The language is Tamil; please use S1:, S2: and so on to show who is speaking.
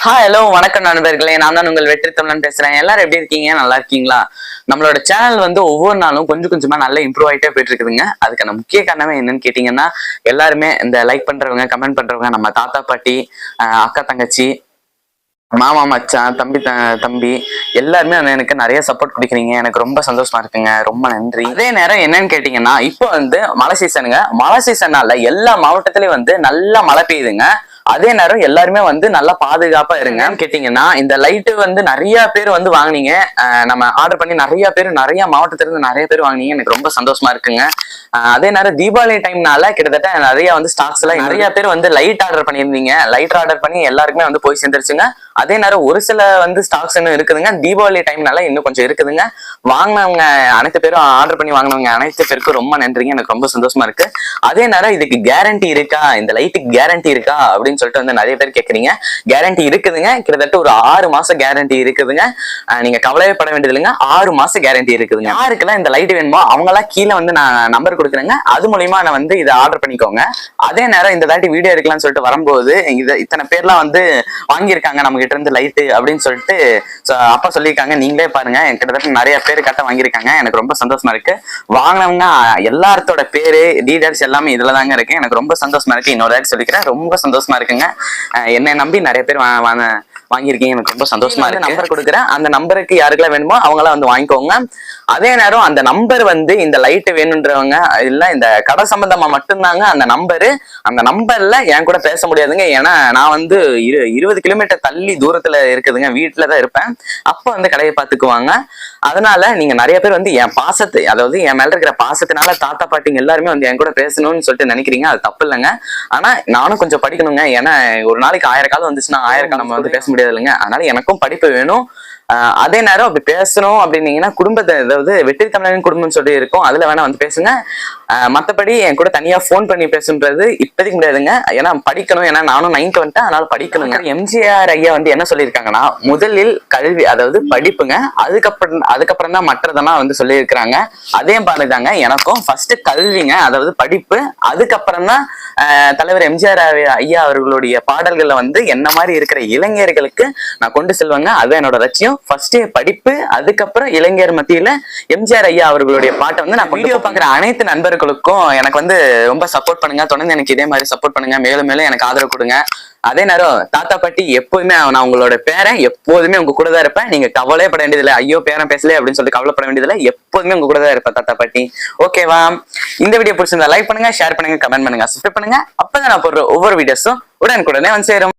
S1: ஹலோ வணக்கம் நண்பர்களே, நான் தான் உங்கள் வெற்றி தமிழன் பேசுறேன். எல்லாரும் எப்படி இருக்கீங்க? நல்லா இருக்கீங்களா? நம்மளோட சேனல் வந்து ஒவ்வொரு நாளும் கொஞ்சம் கொஞ்சமா நல்லா இம்ப்ரூவ் ஆயிட்டே போயிட்டு இருக்குதுங்க. அதுக்கான முக்கிய காரணமே என்னன்னு கேட்டீங்கன்னா, எல்லாருமே இந்த லைக் பண்றவங்க, கமெண்ட் பண்றவங்க, நம்ம தாத்தா பாட்டி, அக்கா தங்கச்சி, மாமா மச்சான், தம்பி எல்லாருமே எனக்கு நிறைய சப்போர்ட் கொடுக்குறீங்க. எனக்கு ரொம்ப சந்தோஷமா இருக்குங்க. ரொம்ப நன்றி. அதே நேரம் என்னன்னு கேட்டீங்கன்னா, இப்போ வந்து மழை சீசனுங்க. மழை சீசனால எல்லா மாவட்டத்திலயும் வந்து நல்லா மழை பெய்யுதுங்க. அதே நேரம் எல்லாருமே வந்து நல்லா பாதுகாப்பா இருங்கன்னு கேட்டீங்கன்னா, இந்த லைட்டு வந்து நிறைய பேர் வந்து வாங்கினீங்க. நம்ம ஆர்டர் பண்ணி நிறைய பேர் நிறைய மாவட்டத்துல இருந்து நிறைய பேர் வாங்கினீங்க. எனக்கு ரொம்ப சந்தோஷமா இருக்குங்க. அதே நேரம் தீபாவளி டைம்னால கிட்டத்தட்ட நிறைய வந்து ஸ்டாக்ஸ் எல்லாம் நிறைய பேர் வந்து லைட் ஆர்டர் பண்ணியிருந்தீங்க. லைட் ஆர்டர் பண்ணி எல்லாருக்குமே வந்து போய் சேர்ந்துருச்சுங்க. அதே நேரம் ஒரு சில வந்து ஸ்டாக்ஸ் இன்னும் இருக்குதுங்க. தீபாவளி டைம்னால இன்னும் கொஞ்சம் இருக்குதுங்க. வாங்கினவங்க அனைத்து பேரும் ஆர்டர் பண்ணி வாங்கினவங்க அனைத்து பேருக்கும் ரொம்ப நன்றிங்க. எனக்கு ரொம்ப சந்தோஷமா இருக்கு. அதே நேரம் இதுக்கு கேரண்டி இருக்கா, இந்த லைட்டுக்கு கேரண்டி இருக்கா அப்படின்னு சொல்லிட்டு வந்து நிறைய பேர் கேட்குறீங்க. கேரண்டி இருக்குதுங்க. கிட்டத்தட்ட ஒரு 6 மாசம் கேரண்டி இருக்குதுங்க. நீங்க கவலையே பட வேண்டியது இல்லைங்க. 6 மாசம் கேரண்டி இருக்குதுங்க. யாருக்கெல்லாம் இந்த லைட் வேணுமோ அவங்களாம் கீழே வந்து நான் நம்பர் கொடுக்குறேங்க. அது மூலியமா நான் வந்து இதை ஆர்டர் பண்ணிக்கோங்க. அதே நேரம் இந்த தாட்டி வீடியோ எடுக்கலாம்னு சொல்லிட்டு வரும்போது இத்தனை பேர்லாம் வந்து வாங்கியிருக்காங்க நம்ம கிட்ட இருந்து லைட்டு அப்படின்னு சொல்லிட்டு அப்பா சொல்லியிருக்காங்க. நீங்களே பாருங்க, கிட்டத்தட்ட நிறைய பேர் கட்ட வாங்கியிருக்காங்க. எனக்கு ரொம்ப சந்தோஷமா இருக்கு. வாங்கினவங்க எல்லாத்தோட பேரு டீடைல்ஸ் எல்லாமே இதுல தாங்க இருக்கு. எனக்கு ரொம்ப சந்தோஷமா இருக்கு. இன்னொரு வாட்டி சொல்லிக்கிறேன், ரொம்ப சந்தோஷமா இருக்குங்க. என்னை நம்பி நிறைய பேர் வாங்கியிருக்கீங்க. எனக்கு ரொம்ப சந்தோஷமா இருக்கு. நம்பர் கொடுக்குறேன். அந்த நம்பருக்கு யாருக்கெல்லாம் வேணுமோ அவங்களாம் வந்து வாங்கிக்கோங்க. அதே நேரம் அந்த நம்பர் வந்து இந்த லைட் வேணுன்றவங்க இல்ல இந்த கடை சம்பந்தமா மட்டும்தாங்க அந்த நம்பரு. அந்த நம்பர்ல என் கூட பேச முடியாதுங்க. ஏன்னா நான் வந்து 20 கிலோமீட்டர் தள்ளி தூரத்துல இருக்குதுங்க. வீட்டுலதான் இருப்பேன். அப்ப வந்து கடையை பார்த்துக்குவாங்க. அதனால நீங்க நிறைய பேர் வந்து என் பாசத்தை, அதாவது என் மேல இருக்கிற பாசத்தினால தாத்தா பாட்டிங்க எல்லாருமே வந்து என் கூட பேசணும்னு சொல்லிட்டு நினைக்கிறீங்க. அது தப்பு இல்லைங்க. ஆனா நானும் கொஞ்சம் படிக்கணுங்க. ஏன்னா ஒரு நாளைக்கு 1000 காலம் வந்துச்சுன்னா 1000 காலம் நம்ம வந்து பேச முடியாது இல்லைங்க. அதனால எனக்கும் படிப்பு வேணும். அதே நேரம் அப்படி பேசணும் அப்படின்னீங்கன்னா குடும்பத்தை, அதாவது வெற்றி தமிழனின் குடும்பம்னு சொல்லி இருக்கும், அதுல வேணா வந்து பேசுங்க. மற்றபடி என் கூட தனியா போன் பண்ணி பேசுன்றது இப்போதைக்கு முடியாதுங்க. ஏன்னா படிக்கணும். ஏன்னா நானும் 9th வந்துட்டேன். அதனால படிக்கணுங்க. எம்ஜிஆர் ஐயா வந்து என்ன சொல்லியிருக்காங்கன்னா, முதலில் கல்வி, அதாவது படிப்புங்க. அதுக்கப்புறம் தான் மற்றதெல்லாம் வந்து சொல்லியிருக்கிறாங்க. அதே மாதிரிதாங்க எனக்கும் ஃபர்ஸ்ட் கல்விங்க, அதாவது படிப்பு. அதுக்கப்புறம் தான் தலைவர் எம்ஜிஆர் ஐயா அவர்களுடைய பாடல்களை வந்து என்ன மாதிரி இருக்கிற இளைஞர்களுக்கு நான் கொண்டு செல்வேங்க. அதுதான் என்னோட லட்சியம். ஃபர்ஸ்ட் படிப்பு, அதுக்கப்புறம் இளைஞர் மத்தியில எம்ஜிஆர் ஐயா அவர்களுடைய பாட்டை வந்து நான் வீடியோ பாக்குற அனைத்து நண்பர்களுக்கும் எனக்கு வந்து ரொம்ப சப்போர்ட் பண்ணுங்க. தொடர்ந்து எனக்கு இதே மாதிரி சப்போர்ட் பண்ணுங்க. மேலும் மேலும் எனக்கு ஆதரவு கொடுங்க. அதே நேரம் தாத்தா பாட்டி எப்போதுமே நான் உங்களோட பேரன், எப்போதுமே உங்க கூட தான் இருப்பேன். நீங்க கவலைப்பட வேண்டியதில்லை. ஐயோ பேரன் பேசல அப்படின்னு சொல்லிட்டு கவலைப்பட வேண்டியதில்லை. எப்போதுமே உங்க கூட தான் இருப்பேன் தாத்தா பாட்டி. ஓகேவா? இந்த வீடியோ பிடிச்சிருந்தா லைக் பண்ணுங்க, ஷேர் பண்ணுங்க, கமெண்ட் பண்ணுங்க, சப்ஸ்கிரைப் பண்ணுங்க. அப்பதான் நான் போடுற ஒவ்வொரு வீடியோஸும் உடனுக்குடனே வந்து சேரும்.